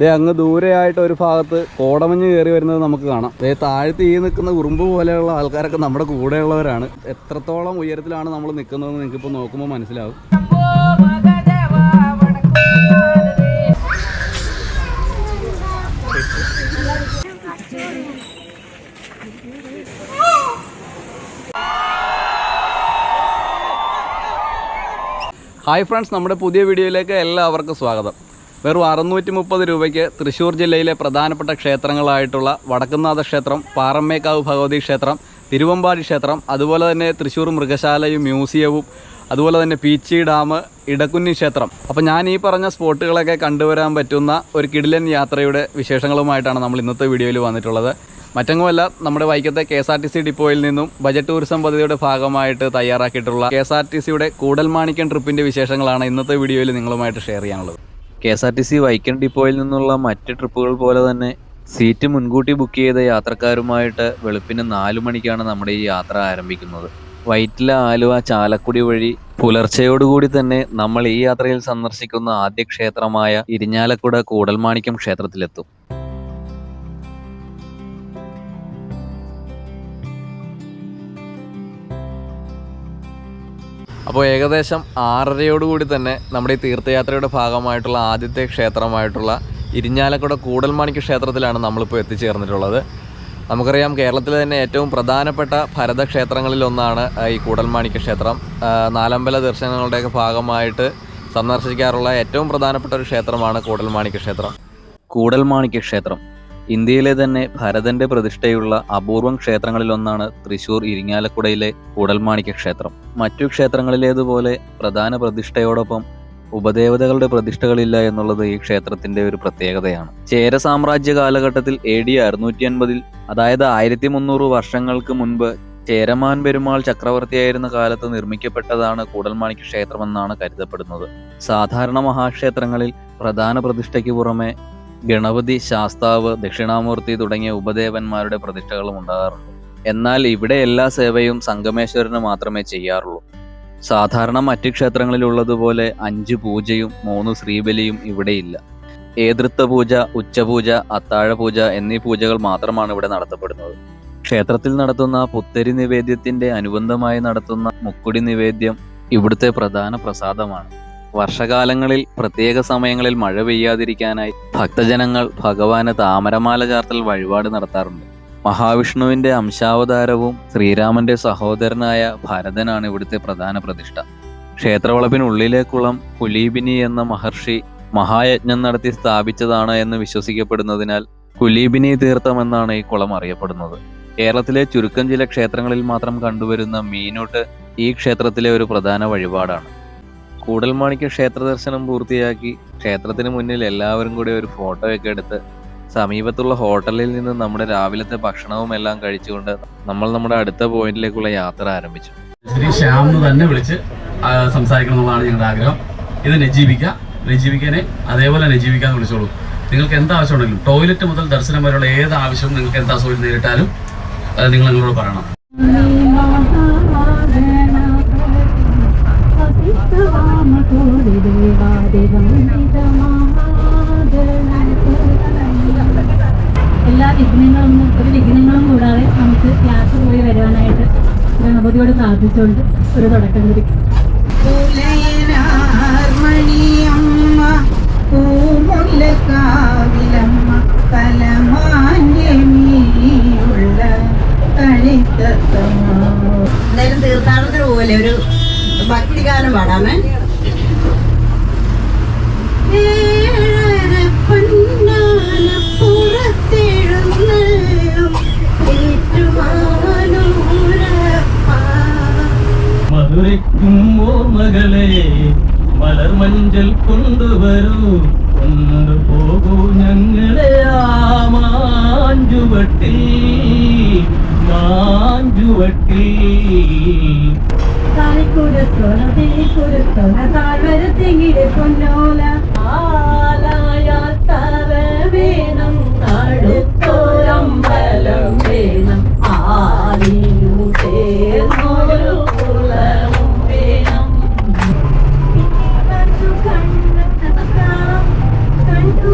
അങ്ങ് ദൂരെയായിട്ട് ഒരു ഭാഗത്ത് കോടമഞ്ഞ് കയറി വരുന്നത് നമുക്ക് കാണാം. താഴത്ത് ഈ നിൽക്കുന്ന ഉറുമ്പ് പോലെയുള്ള ആൾക്കാരൊക്കെ നമ്മുടെ കൂടെയുള്ളവരാണ്. എത്രത്തോളം ഉയരത്തിലാണ് നമ്മൾ നിൽക്കുന്നതെന്ന് നിങ്ങൾക്കിപ്പോൾ നോക്കുമ്പോൾ മനസ്സിലാവും. ഹായ് ഫ്രണ്ട്സ്, നമ്മുടെ പുതിയ വീഡിയോയിലേക്ക് എല്ലാവർക്കും സ്വാഗതം. വെറും 630 രൂപയ്ക്ക് തൃശ്ശൂർ ജില്ലയിലെ പ്രധാനപ്പെട്ട ക്ഷേത്രങ്ങളായിട്ടുള്ള വടക്കുംനാഥ ക്ഷേത്രം, പാറമ്മേക്കാവ് ഭഗവതി ക്ഷേത്രം, തിരുവമ്പാടി ക്ഷേത്രം, അതുപോലെ തന്നെ തൃശ്ശൂർ മൃഗശാലയും മ്യൂസിയവും, അതുപോലെ തന്നെ പീച്ചി ഡാം, ഇടക്കുന്നി ക്ഷേത്രം. അപ്പോൾ ഞാൻ ഈ പറഞ്ഞ സ്പോട്ടുകളൊക്കെ കണ്ടുവരാൻ പറ്റുന്ന ഒരു കിടിലൻ യാത്രയുടെ വിശേഷങ്ങളുമായിട്ടാണ് നമ്മൾ ഇന്നത്തെ വീഡിയോയിൽ വന്നിട്ടുള്ളത്. മറ്റെങ്ങുമല്ല, നമ്മുടെ വൈക്കത്തെ KSRTC ഡിപ്പോയിൽ നിന്നും ബജറ്റ് ടൂറിസം പദ്ധതിയുടെ ഭാഗമായിട്ട് തയ്യാറാക്കിയിട്ടുള്ള KSRTCയുടെ കൂടൽമാണിക്യം ട്രിപ്പിൻ്റെ വിശേഷങ്ങളാണ് ഇന്നത്തെ വീഡിയോയിൽ നിങ്ങളുമായിട്ട് ഷെയർ ചെയ്യാനുള്ളത്. KSRTC വൈക്കം ഡിപ്പോയിൽ നിന്നുള്ള മറ്റ് ട്രിപ്പുകൾ പോലെ തന്നെ സീറ്റ് മുൻകൂട്ടി ബുക്ക് ചെയ്ത യാത്രക്കാരുമായിട്ട് വെളുപ്പിന് 4 മണിക്കാണ് നമ്മുടെ ഈ യാത്ര ആരംഭിക്കുന്നത്. വൈറ്റില, ആലുവ, ചാലക്കുടി വഴി പുലർച്ചയോടുകൂടി തന്നെ നമ്മൾ ഈ യാത്രയിൽ സന്ദർശിക്കുന്ന ആദ്യ ക്ഷേത്രമായ ഇരിഞ്ഞാലക്കുട കൂടൽമാണിക്യം ക്ഷേത്രത്തിലെത്തും. അപ്പോൾ ഏകദേശം 6:30 തന്നെ നമ്മുടെ ഈ തീർത്ഥയാത്രയുടെ ഭാഗമായിട്ടുള്ള ആദ്യത്തെ ക്ഷേത്രമായിട്ടുള്ള ഇരിഞ്ഞാലക്കുട കൂടൽമാണിക്യ ക്ഷേത്രത്തിലാണ് നമ്മളിപ്പോൾ എത്തിച്ചേർന്നിട്ടുള്ളത്. നമുക്കറിയാം, കേരളത്തിലെ തന്നെ ഏറ്റവും പ്രധാനപ്പെട്ട ഭരതക്ഷേത്രങ്ങളിലൊന്നാണ് ഈ കൂടൽമാണിക്യ ക്ഷേത്രം. നാലമ്പല ദർശനങ്ങളുടെയൊക്കെ ഭാഗമായിട്ട് സന്ദർശിക്കാറുള്ള ഏറ്റവും പ്രധാനപ്പെട്ട ഒരു ക്ഷേത്രമാണ് കൂടൽമാണിക്യ ക്ഷേത്രം. കൂടൽമാണിക്യ ക്ഷേത്രം ഇന്ത്യയിലെ തന്നെ ഭരതന്റെ പ്രതിഷ്ഠയുള്ള അപൂർവം ക്ഷേത്രങ്ങളിലൊന്നാണ് തൃശ്ശൂർ ഇരിങ്ങാലക്കുടയിലെ കൂടൽമാണിക്യ ക്ഷേത്രം. മറ്റു ക്ഷേത്രങ്ങളിലേതുപോലെ പ്രധാന പ്രതിഷ്ഠയോടൊപ്പം ഉപദേവതകളുടെ പ്രതിഷ്ഠകളില്ല എന്നുള്ളത് ഈ ക്ഷേത്രത്തിന്റെ ഒരു പ്രത്യേകതയാണ്. ചേര സാമ്രാജ്യ കാലഘട്ടത്തിൽ AD 650, അതായത് 1300 വർഷങ്ങൾക്ക് മുൻപ് ചേരമാൻ പെരുമാൾ ചക്രവർത്തിയായിരുന്ന കാലത്ത് നിർമ്മിക്കപ്പെട്ടതാണ് കൂടൽമാണിക്യ ക്ഷേത്രമെന്നാണ് കരുതപ്പെടുന്നത്. സാധാരണ മഹാക്ഷേത്രങ്ങളിൽ പ്രധാന പ്രതിഷ്ഠയ്ക്ക് പുറമെ ഗണപതി, ശാസ്താവ്, ദക്ഷിണാമൂർത്തി തുടങ്ങിയ ഉപദേവന്മാരുടെ പ്രതിഷ്ഠകളും ഉണ്ടാകാറുണ്ട്. എന്നാൽ ഇവിടെ എല്ലാ സേവയും സംഗമേശ്വരന് മാത്രമേ ചെയ്യാറുള്ളൂ. സാധാരണ മറ്റ് ക്ഷേത്രങ്ങളിലുള്ളതുപോലെ 5 പൂജയും 3 ശ്രീബലിയും ഇവിടെയില്ല. ഏതൃത്വ പൂജ, ഉച്ചപൂജ, അത്താഴപൂജ എന്നീ പൂജകൾ മാത്രമാണ് ഇവിടെ നടത്തപ്പെടുന്നത്. ക്ഷേത്രത്തിൽ നടത്തുന്ന പുത്തരി നിവേദ്യത്തിന്റെ അനുബന്ധമായി നടത്തുന്ന മുക്കുടി നിവേദ്യം ഇവിടുത്തെ പ്രധാന പ്രസാദമാണ്. വർഷകാലങ്ങളിൽ പ്രത്യേക സമയങ്ങളിൽ മഴ പെയ്യാതിരിക്കാനായി ഭക്തജനങ്ങൾ ഭഗവാന് താമരമാല ചാർത്തൽ വഴിപാട് നടത്താറുണ്ട്. മഹാവിഷ്ണുവിന്റെ അംശാവതാരവും ശ്രീരാമന്റെ സഹോദരനായ ഭരതനാണ് ഇവിടുത്തെ പ്രധാന പ്രതിഷ്ഠ. ക്ഷേത്രവളപ്പിനുള്ളിലെ കുളം കുലീബിനി എന്ന മഹർഷി മഹായജ്ഞം നടത്തി സ്ഥാപിച്ചതാണ് എന്ന് വിശ്വസിക്കപ്പെടുന്നതിനാൽ കുലീബിനി തീർത്ഥം എന്നാണ് ഈ കുളം അറിയപ്പെടുന്നത്. കേരളത്തിലെ ചുരുക്കം ചില ക്ഷേത്രങ്ങളിൽ മാത്രം കണ്ടുവരുന്ന മീനൂട്ട് ഈ ക്ഷേത്രത്തിലെ ഒരു പ്രധാന വഴിപാടാണ്. കൂടൽമാണിക്യ ക്ഷേത്ര ദർശനം പൂർത്തിയാക്കി ക്ഷേത്രത്തിന് മുന്നിൽ എല്ലാവരും കൂടി ഒരു ഫോട്ടോയൊക്കെ എടുത്ത് സമീപത്തുള്ള ഹോട്ടലിൽ നിന്ന് നമ്മുടെ രാവിലത്തെ ഭക്ഷണവും എല്ലാം കഴിച്ചുകൊണ്ട് നമ്മൾ നമ്മുടെ അടുത്ത പോയിന്റിലേക്കുള്ള യാത്ര ആരംഭിച്ചു. ശ്രീ ശ്യാം തന്നെ വിളിച്ച് സംസാരിക്കണം എന്നുള്ളതാണ് ഞങ്ങളുടെ ആഗ്രഹം. ഇത് നജീബിക്കാനെ അതേപോലെ നജീബിക്കാന്ന് വിളിച്ചോളൂ. നിങ്ങൾക്ക് എന്താ ആവശ്യം ഉണ്ടെങ്കിലും, ടോയ്ലറ്റ് മുതൽ ദർശനം വരെയുള്ള ഏത് ആവശ്യവും നിങ്ങൾക്ക് എന്താ അസുഖം നേരിട്ടാലും നിങ്ങൾ നിങ്ങളോട് പറയണം. എല്ലാ വിഘ്നങ്ങളും കൂടാതെ നമുക്ക് യാത്ര പോയി വരുവാനായിട്ട് ഗണപതിയോട് പ്രാർത്ഥിച്ചുകൊണ്ട് ഒരു തുടക്കം കുറിക്കും. എന്തായാലും തീർത്ഥാടനത്തിന് പോലെ ഒരു ഭക്തിഗാനം പാടാമേ. മധുരയ്ക്കും ഓർമ്മകളെ മലർമഞ്ചൽ കൊണ്ടുവരൂ, കൊണ്ടുപോകൂ ഞങ്ങളെ ആ മാഞ്ചുവട്ടിൽ. താഴ്വരത്തെങ്കിലെ പൊന്നോല ആലായാൽ തറ വേണം, അടുത്തോരമ്പലം വേണം, ആലിനു ചേർന്നൊരു കുളവും വേണം. കണ്ടു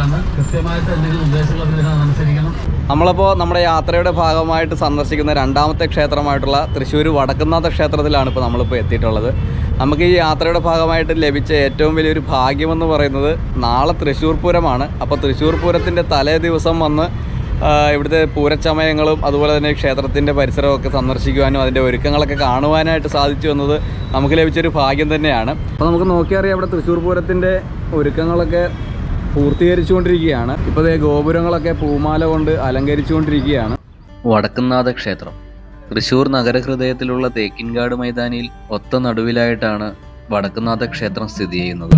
യാത്രയാണ്. കൃത്യമായിട്ട് എന്തെങ്കിലും നിർദ്ദേശങ്ങൾ അതിനനുസരിക്കണം. നമ്മളപ്പോൾ നമ്മുടെ യാത്രയുടെ ഭാഗമായിട്ട് സന്ദർശിക്കുന്ന രണ്ടാമത്തെ ക്ഷേത്രമായിട്ടുള്ള തൃശ്ശൂർ വടക്കുംനാഥ ക്ഷേത്രത്തിലാണ് ഇപ്പോൾ നമ്മളിപ്പോൾ എത്തിയിട്ടുള്ളത്. നമുക്ക് ഈ യാത്രയുടെ ഭാഗമായിട്ട് ലഭിച്ച ഏറ്റവും വലിയൊരു ഭാഗ്യമെന്ന് പറയുന്നത് നാളെ തൃശ്ശൂർ പൂരമാണ്. അപ്പോൾ തൃശ്ശൂർ പൂരത്തിൻ്റെ തലേ ദിവസം വന്ന് ഇവിടുത്തെ പൂരച്ചമയങ്ങളും അതുപോലെ തന്നെ ക്ഷേത്രത്തിൻ്റെ പരിസരമൊക്കെ സന്ദർശിക്കുവാനും അതിൻ്റെ ഒരുക്കങ്ങളൊക്കെ കാണുവാനായിട്ട് സാധിച്ചു എന്നത് നമുക്ക് ലഭിച്ചൊരു ഭാഗ്യം തന്നെയാണ്. അപ്പോൾ നമുക്ക് നോക്കിയറിയാം ഇവിടെ തൃശ്ശൂർ പൂരത്തിൻ്റെ ഒരുക്കങ്ങളൊക്കെ പൂർത്തീകരിച്ചുകൊണ്ടിരിക്കുകയാണ്. ഇപ്പോൾ ഗോപുരങ്ങളൊക്കെ പൂമാല കൊണ്ട് അലങ്കരിച്ചുകൊണ്ടിരിക്കുകയാണ്. വടക്കുംനാഥ ക്ഷേത്രം തൃശ്ശൂർ നഗരഹൃദയത്തിലുള്ള തേക്കിൻകാട് മൈതാനിയിൽ ഒത്ത നടുവിലായിട്ടാണ് വടക്കുംനാഥ ക്ഷേത്രം സ്ഥിതി ചെയ്യുന്നത്.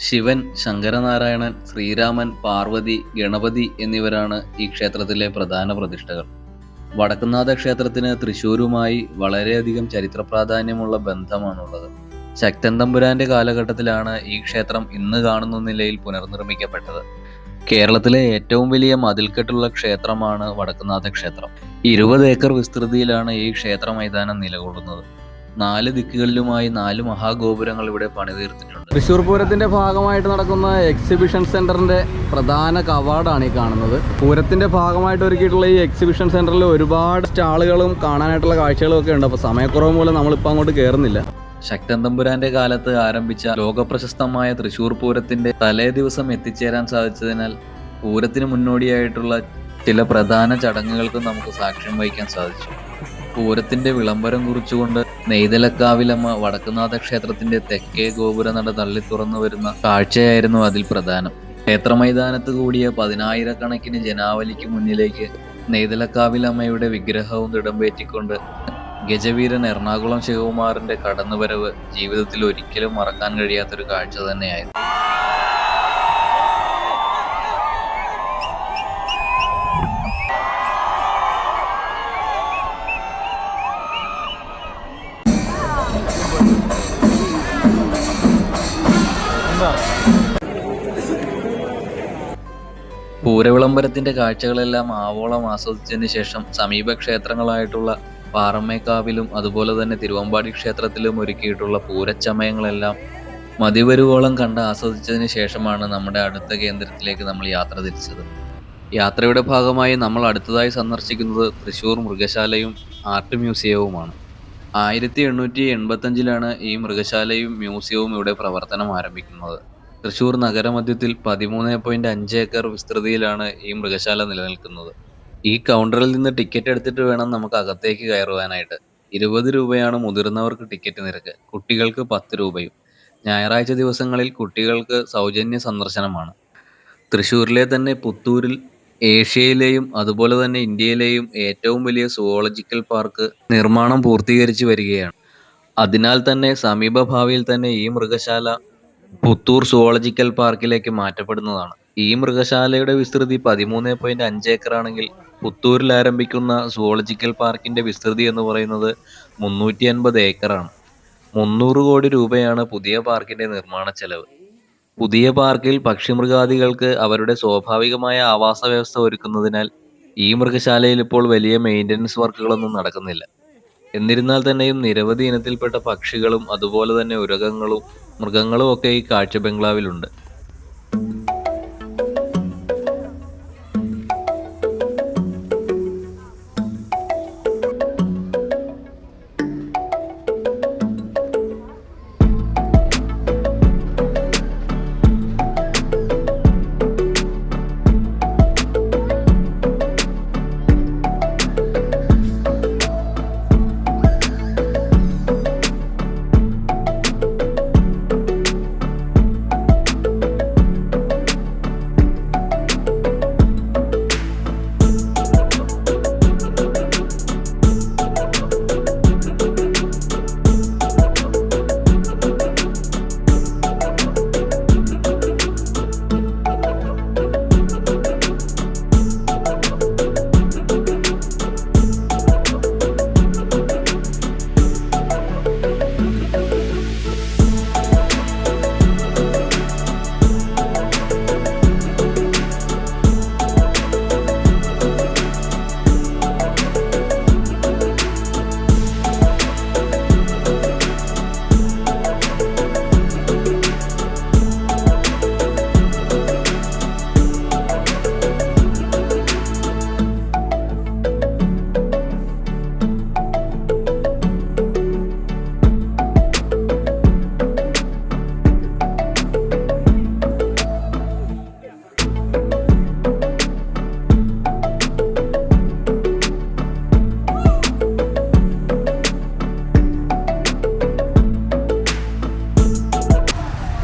ശിവൻ, ശങ്കരനാരായണൻ, ശ്രീരാമൻ, പാർവതി, ഗണപതി എന്നിവരാണ് ഈ ക്ഷേത്രത്തിലെ പ്രധാന പ്രതിഷ്ഠകൾ. വടക്കുംനാഥ ക്ഷേത്രത്തിന് തൃശ്ശൂരുമായി വളരെയധികം ചരിത്ര പ്രാധാന്യമുള്ള ബന്ധമാണുള്ളത്. ശക്തൻ തമ്പുരാന്റെ കാലഘട്ടത്തിലാണ് ഈ ക്ഷേത്രം ഇന്ന് കാണുന്ന നിലയിൽ പുനർനിർമ്മിക്കപ്പെട്ടത്. കേരളത്തിലെ ഏറ്റവും വലിയ മതിൽക്കെട്ടുള്ള ക്ഷേത്രമാണ് വടക്കുംനാഥ ക്ഷേത്രം. 20 ഏക്കർ വിസ്തൃതിയിലാണ് ഈ ക്ഷേത്ര മൈതാനം നിലകൊള്ളുന്നത്. 4 ദിക്കുകളിലുമായി 4 മഹാഗോപുരങ്ങൾ ഇവിടെ പണിതീർത്തിട്ടുണ്ട്. തൃശ്ശൂർ പൂരത്തിന്റെ ഭാഗമായിട്ട് നടക്കുന്ന എക്സിബിഷൻ സെന്ററിന്റെ പ്രധാന കവാടമാണ് ഈ കാണുന്നത്. പൂരത്തിന്റെ ഭാഗമായിട്ട് ഒരുക്കിയിട്ടുള്ള ഈ എക്സിബിഷൻ സെന്ററിൽ ഒരുപാട് സ്റ്റാളുകളും കാണാനായിട്ടുള്ള കാഴ്ചകളും ഒക്കെ ഉണ്ട്. അപ്പോൾ സമയക്കുറവ് മൂലം നമ്മളിപ്പോൾ അങ്ങോട്ട് കയറുന്നില്ല. ശക്തൻ തമ്പുരാന്റെ കാലത്ത് ആരംഭിച്ച ലോകപ്രശസ്തമായ തൃശ്ശൂർ പൂരത്തിന്റെ തലേ ദിവസം എത്തിച്ചേരാൻ സാധിച്ചതിനാൽ പൂരത്തിന് മുന്നോടിയായിട്ടുള്ള ചില പ്രധാന ചടങ്ങുകൾക്ക് നമുക്ക് സാക്ഷ്യം വഹിക്കാൻ സാധിച്ചു. പൂരത്തിന്റെ വിളംബരം കുറിച്ചുകൊണ്ട് നെയ്തലക്കാവിലമ്മ വടക്കുംനാഥ ക്ഷേത്രത്തിന്റെ തെക്കേ ഗോപുരനട തള്ളി തുറന്നു വരുന്ന കാഴ്ചയായിരുന്നു അതിൽ പ്രധാനം. ക്ഷേത്രമൈതാനത്ത് കൂടിയ 10,000-കണക്കിന് ജനാവലിക്ക് മുന്നിലേക്ക് നെയ്തലക്കാവിലമ്മയുടെ വിഗ്രഹവും തിടമ്പേറ്റിക്കൊണ്ട് ഗജവീരൻ എറണാകുളം ശിവകുമാറിന്റെ കടന്നുവരവ് ജീവിതത്തിൽ ഒരിക്കലും മറക്കാൻ കഴിയാത്തൊരു കാഴ്ച തന്നെയായിരുന്നു. പൂരവിളംബരത്തിന്റെ കാഴ്ചകളെല്ലാം ആവോളം ആസ്വദിച്ചതിന് ശേഷം സമീപ ക്ഷേത്രങ്ങളായിട്ടുള്ള പാറമേക്കാവിലും അതുപോലെ തന്നെ തിരുവമ്പാടി ക്ഷേത്രത്തിലും ഒരുക്കിയിട്ടുള്ള പൂരച്ചമയങ്ങളെല്ലാം മതിവരുവോളം കണ്ട് ആസ്വദിച്ചതിന് ശേഷമാണ് നമ്മുടെ അടുത്ത കേന്ദ്രത്തിലേക്ക് നമ്മൾ യാത്ര തിരിച്ചത്. യാത്രയുടെ ഭാഗമായി നമ്മൾ അടുത്തതായി സന്ദർശിക്കുന്നത് തൃശ്ശൂർ മൃഗശാലയും ആർട്ട് മ്യൂസിയവുമാണ്. 1885 ഈ മൃഗശാലയും മ്യൂസിയവും ഇവിടെ പ്രവർത്തനം ആരംഭിക്കുന്നത്. തൃശ്ശൂർ നഗരമധ്യത്തിൽ 13.5 ഏക്കർ വിസ്തൃതിയിലാണ് ഈ മൃഗശാല നിലനിൽക്കുന്നത്. ഈ കൗണ്ടറിൽ നിന്ന് ടിക്കറ്റ് എടുത്തിട്ട് വേണം നമുക്ക് അകത്തേക്ക് കയറുവാനായിട്ട്. 20 രൂപയാണ് മുതിർന്നവർക്ക് ടിക്കറ്റ് നിരക്ക്, കുട്ടികൾക്ക് 10 രൂപയും. ഞായറാഴ്ച ദിവസങ്ങളിൽ കുട്ടികൾക്ക് സൗജന്യ സന്ദർശനമാണ്. തൃശ്ശൂരിലെ തന്നെ പുത്തൂരിൽ ഏഷ്യയിലെയും അതുപോലെ തന്നെ ഇന്ത്യയിലെയും ഏറ്റവും വലിയ സുവോളജിക്കൽ പാർക്ക് നിർമ്മാണം പൂർത്തീകരിച്ചു വരികയാണ്. അതിനാൽ തന്നെ സമീപഭാവിയിൽ തന്നെ ഈ മൃഗശാല പുത്തൂർ സുവോളജിക്കൽ പാർക്കിലേക്ക് മാറ്റപ്പെടുന്നതാണ്. ഈ മൃഗശാലയുടെ വിസ്തൃതി 13.5 ഏക്കറാണെങ്കിൽ പുത്തൂരിൽ ആരംഭിക്കുന്ന സുവോളജിക്കൽ പാർക്കിന്റെ വിസ്തൃതി എന്ന് പറയുന്നത് 350 ഏക്കറാണ്. 300 കോടി രൂപയാണ് പുതിയ പാർക്കിന്റെ നിർമ്മാണ ചെലവ്. പുതിയ പാർക്കിൽ പക്ഷിമൃഗാദികൾക്ക് അവരുടെ സ്വാഭാവികമായ ആവാസ വ്യവസ്ഥ ഒരുക്കുന്നതിനാൽ ഈ മൃഗശാലയിൽ ഇപ്പോൾ വലിയ മെയിൻ്റനൻസ് വർക്കുകളൊന്നും നടക്കുന്നില്ല. എന്നിരുന്നാൽ തന്നെയും നിരവധി ഇനത്തിൽപ്പെട്ട പക്ഷികളും അതുപോലെ തന്നെ ഉരകങ്ങളും മൃഗങ്ങളും ഒക്കെ ഈ കാഴ്ച ബംഗ്ലാവിലുണ്ട്.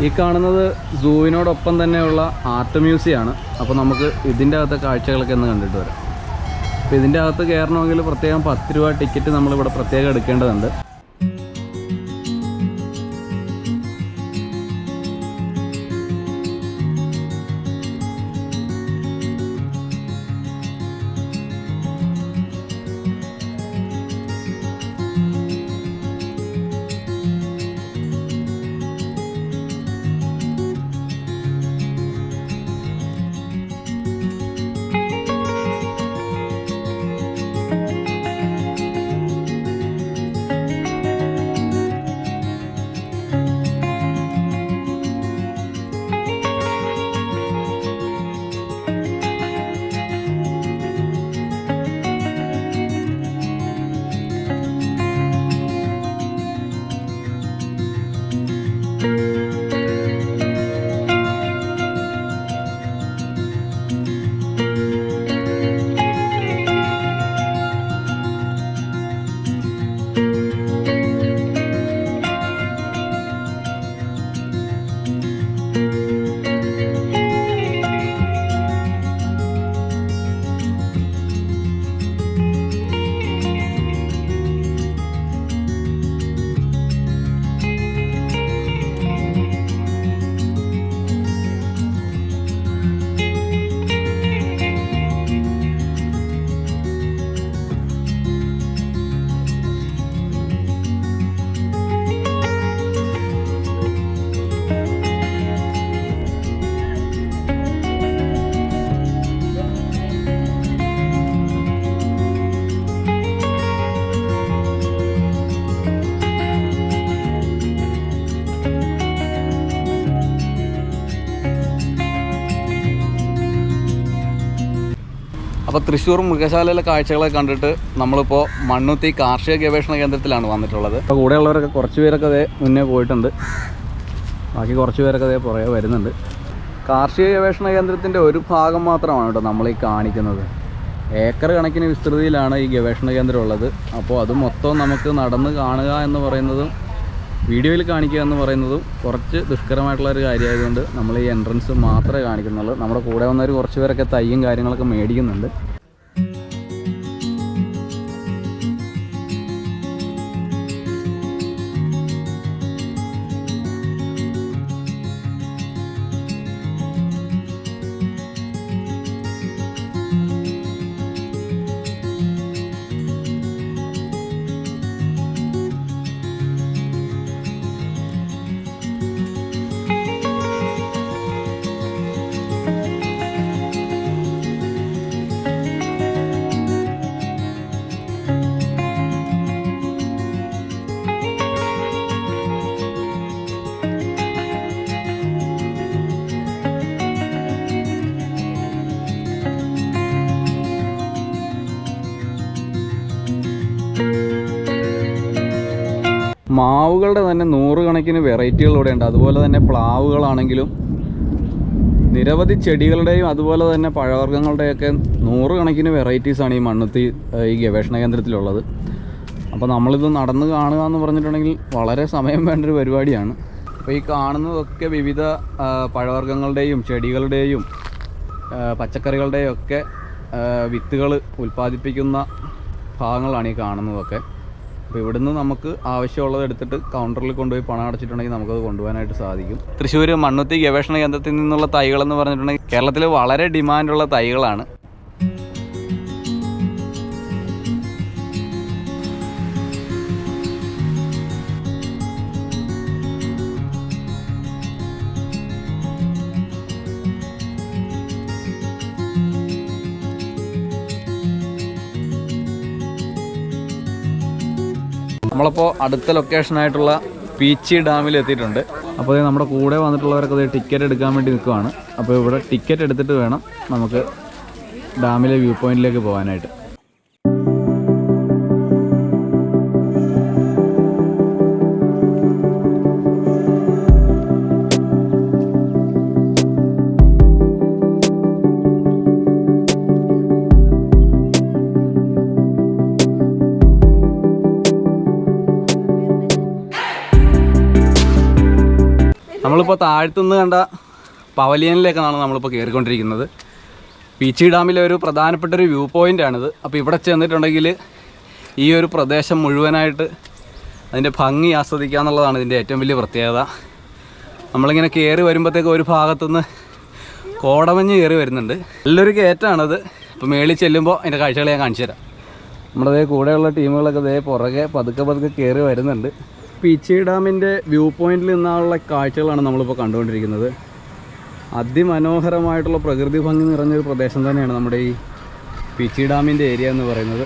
ഈ കാണുന്നത് സൂവിനോടൊപ്പം തന്നെയുള്ള ആർട്ട് മ്യൂസിയമാണ്. അപ്പോൾ നമുക്ക് ഇതിൻ്റെ അകത്തെ കാഴ്ചകളൊക്കെ ഒന്ന് കണ്ടിട്ട് വരാം. അപ്പോൾ ഇതിൻ്റെ അകത്ത് കയറണമെങ്കിൽ പ്രത്യേകം 10 രൂപ ടിക്കറ്റ് നമ്മളിവിടെ പ്രത്യേകം എടുക്കേണ്ടതുണ്ട്. അപ്പോൾ തൃശ്ശൂർ മൃഗശാലയിലെ കാഴ്ചകളൊക്കെ കണ്ടിട്ട് നമ്മളിപ്പോൾ മണ്ണുത്തി കാർഷിക ഗവേഷണ കേന്ദ്രത്തിലാണ് വന്നിട്ടുള്ളത്. അപ്പോൾ കൂടെയുള്ളവരൊക്കെ കുറച്ച് പേരൊക്കെ അതേ മുന്നേ പോയിട്ടുണ്ട്, ബാക്കി കുറച്ച് പേരൊക്കെ അതേ പുറകെ വരുന്നുണ്ട്. കാർഷിക ഗവേഷണ കേന്ദ്രത്തിൻ്റെ ഒരു ഭാഗം മാത്രമാണ് കേട്ടോ നമ്മളീ കാണിക്കുന്നത്. ഏക്കർ കണക്കിന് വിസ്തൃതിയിലാണ് ഈ ഗവേഷണ കേന്ദ്രം ഉള്ളത്. അപ്പോൾ അത് മൊത്തം നമുക്ക് നടന്ന് കാണുക എന്ന് പറയുന്നതും വീഡിയോയിൽ കാണിക്കുക എന്ന് പറയുന്നതും കുറച്ച് ദുഷ്കരമായിട്ടുള്ളൊരു കാര്യമായതുകൊണ്ട് നമ്മൾ ഈ എൻട്രൻസ് മാത്രമേ കാണിക്കുന്നുള്ളൂ. നമ്മുടെ കൂടെ വന്നവർ കുറച്ച് പേരൊക്കെ തയ്യും കാര്യങ്ങളൊക്കെ മേടിക്കുന്നുണ്ട്. മാവുകളുടെ തന്നെ 100 കണക്കിന് വെറൈറ്റികളിലൂടെ ഉണ്ട്. അതുപോലെ തന്നെ പ്ലാവുകളാണെങ്കിലും നിരവധി ചെടികളുടെയും അതുപോലെ തന്നെ പഴവർഗ്ഗങ്ങളുടെയൊക്കെ 100 കണക്കിന് വെറൈറ്റീസാണ് ഈ മണ്ണുത്തി ഈ ഗവേഷണ കേന്ദ്രത്തിലുള്ളത്. അപ്പോൾ നമ്മളിത് നടന്ന് കാണുക എന്ന് പറഞ്ഞിട്ടുണ്ടെങ്കിൽ വളരെ സമയം വേണ്ടൊരു പരിപാടിയാണ്. അപ്പോൾ ഈ കാണുന്നതൊക്കെ വിവിധ പഴവർഗ്ഗങ്ങളുടെയും ചെടികളുടെയും പച്ചക്കറികളുടെയും ഒക്കെ വിത്തുകൾ ഉൽപ്പാദിപ്പിക്കുന്ന ഭാഗങ്ങളാണ് ഈ കാണുന്നതൊക്കെ. അപ്പോൾ ഇവിടുന്ന് നമുക്ക് ആവശ്യമുള്ളത് എടുത്തിട്ട് കൗണ്ടറിൽ കൊണ്ടുപോയി പണം അടച്ചിട്ടുണ്ടെങ്കിൽ നമുക്കത് കൊണ്ടുപോകാനായിട്ട് സാധിക്കും. തൃശ്ശൂർ മണ്ണുത്തി ഗവേഷണ കേന്ദ്രത്തിൽ നിന്നുള്ള തൈകളെന്ന് പറഞ്ഞിട്ടുണ്ടെങ്കിൽ കേരളത്തിൽ വളരെ ഡിമാൻഡുള്ള തൈകളാണ്. നമ്മളപ്പോൾ അടുത്ത ലൊക്കേഷനായിട്ടുള്ള പീച്ചി ഡാമിൽ എത്തിയിട്ടുണ്ട്. അപ്പോൾ നമ്മുടെ കൂടെ വന്നിട്ടുള്ളവരൊക്കെ ടിക്കറ്റ് എടുക്കാൻ വേണ്ടി നിൽക്കുവാണ്. അപ്പോൾ ഇവിടെ ടിക്കറ്റ് എടുത്തിട്ട് വേണം നമുക്ക് ഡാമിലെ വ്യൂ പോയിന്റിലേക്ക് പോകാനായിട്ട്. നമ്മളിപ്പോൾ താഴത്തുനിന്ന് കണ്ട പവലിയനിലേക്കാണ് നമ്മളിപ്പോൾ കയറിക്കൊണ്ടിരിക്കുന്നത്. പീച്ചി ഡാമിലെ ഒരു പ്രധാനപ്പെട്ട ഒരു വ്യൂ പോയിൻ്റാണിത്. അപ്പോൾ ഇവിടെ ചെന്നിട്ടുണ്ടെങ്കിൽ ഈ ഒരു പ്രദേശം മുഴുവനായിട്ട് അതിൻ്റെ ഭംഗി ആസ്വദിക്കുക എന്നുള്ളതാണ് ഇതിൻ്റെ ഏറ്റവും വലിയ പ്രത്യേകത. നമ്മളിങ്ങനെ കയറി വരുമ്പോഴത്തേക്ക് ഒരു ഭാഗത്തുനിന്ന് കോടമഞ്ഞ് കയറി വരുന്നുണ്ട്. നല്ലൊരു കയറ്റാണത്. അപ്പോൾ മേളിൽ ചെല്ലുമ്പോൾ അതിൻ്റെ കാഴ്ചകൾ ഞാൻ കാണിച്ചു തരാം. നമ്മുടെ കൂടെയുള്ള ടീമുകളൊക്കെ പുറകെ പതുക്കെ കയറി വരുന്നുണ്ട്. പീച്ചി ഡാമിൻ്റെ വ്യൂ പോയിന്റിൽ നിന്നുള്ള കാഴ്ചകളാണ് നമ്മളിപ്പോൾ കണ്ടുകൊണ്ടിരിക്കുന്നത്. അതിമനോഹരമായിട്ടുള്ള പ്രകൃതി ഭംഗി നിറഞ്ഞൊരു പ്രദേശം തന്നെയാണ് നമ്മുടെ ഈ പീച്ചി ഡാമിൻ്റെ ഏരിയ എന്ന് പറയുന്നത്.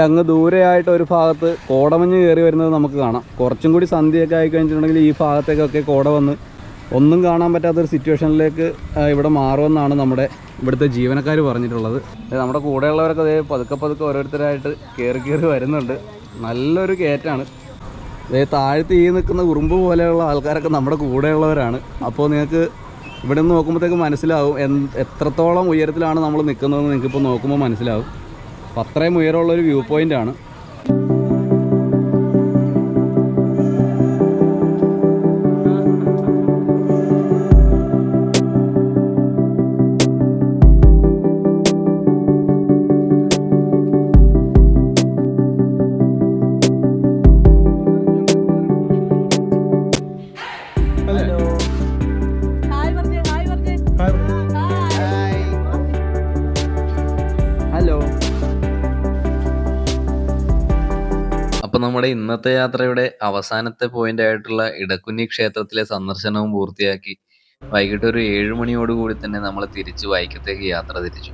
അങ്ങ് ദൂരെയായിട്ട് ഒരു ഭാഗത്ത് കോടമഞ്ഞ് കയറി വരുന്നത് നമുക്ക് കാണാം. കുറച്ചും കൂടി സന്ധ്യയൊക്കെ ആയി കഴിഞ്ഞിട്ടുണ്ടെങ്കിൽ ഈ ഭാഗത്തേക്കൊക്കെ കോട വന്ന് ഒന്നും കാണാൻ പറ്റാത്തൊരു സിറ്റുവേഷനിലേക്ക് ഇവിടെ മാറുമെന്നാണ് നമ്മുടെ ഇവിടുത്തെ ജീവനക്കാർ പറഞ്ഞിട്ടുള്ളത്. നമ്മുടെ കൂടെയുള്ളവരൊക്കെ പതുക്കെ ഓരോരുത്തരായിട്ട് കയറി വരുന്നുണ്ട്. നല്ലൊരു കയറ്റാണ്. താഴത്ത് ഈ നിൽക്കുന്ന ഉറുമ്പ് പോലെയുള്ള ആൾക്കാരൊക്കെ നമ്മുടെ കൂടെയുള്ളവരാണ്. അപ്പോൾ നിങ്ങൾക്ക് ഇവിടെ നിന്ന് നോക്കുമ്പോഴത്തേക്ക് മനസ്സിലാവും എത്രത്തോളം ഉയരത്തിലാണ് നമ്മൾ നിൽക്കുന്നതെന്ന് നിങ്ങൾക്കിപ്പോൾ നോക്കുമ്പോൾ മനസ്സിലാവും. അപ്പം അത്രയും ഉയരമുള്ളൊരു വ്യൂ പോയിൻ്റാണ്. ഹലോ. അപ്പോൾ നമ്മുടെ ഇന്നത്തെ യാത്രയുടെ അവസാനത്തെ പോയിന്റ് ആയിട്ടുള്ള ഇടക്കുന്നി ക്ഷേത്രത്തിലെ സന്ദർശനവും പൂർത്തിയാക്കി വൈകിട്ട് ഒരു 7 മണിയോടുകൂടി തന്നെ നമ്മൾ തിരിച്ച് വൈക്കത്തേക്ക് യാത്ര തിരിച്ചു.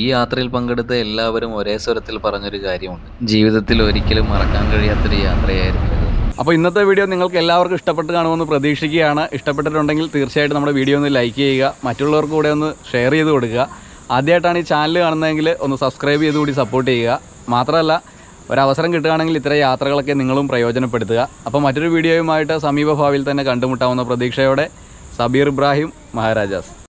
ഈ യാത്രയിൽ പങ്കെടുത്ത എല്ലാവരും ഒരേ സ്വരത്തിൽ പറഞ്ഞൊരു കാര്യമുണ്ട്: ജീവിതത്തിൽ ഒരിക്കലും മറക്കാൻ കഴിയാത്തൊരു യാത്രയായിരുന്നു ഇത്. അപ്പോൾ ഇന്നത്തെ വീഡിയോ നിങ്ങൾക്ക് എല്ലാവർക്കും ഇഷ്ടപ്പെട്ട് കാണുമെന്ന് പ്രതീക്ഷിക്കുകയാണ്. ഇഷ്ടപ്പെട്ടിട്ടുണ്ടെങ്കിൽ തീർച്ചയായിട്ടും നമ്മുടെ വീഡിയോ ഒന്ന് ലൈക്ക് ചെയ്യുക, മറ്റുള്ളവർക്ക് കൂടെ ഒന്ന് ഷെയർ ചെയ്ത് കൊടുക്കുക. ആദ്യമായിട്ടാണ് ഈ ചാനൽ കാണുന്നതെങ്കിൽ ഒന്ന് സബ്സ്ക്രൈബ് ചെയ്തുകൂടി സപ്പോർട്ട് ചെയ്യുക. മാത്രമല്ല, ഒരവസരം കിട്ടുകയാണെങ്കിൽ ഇത്തരം യാത്രകളൊക്കെ നിങ്ങളും പ്രയോജനപ്പെടുത്തുക. അപ്പോൾ മറ്റൊരു വീഡിയോയുമായിട്ട് സമീപഭാവിയിൽ തന്നെ കണ്ടുമുട്ടാവുന്ന പ്രതീക്ഷയോടെ സബീർ ഇബ്രാഹിം, മഹാരാജാസ്.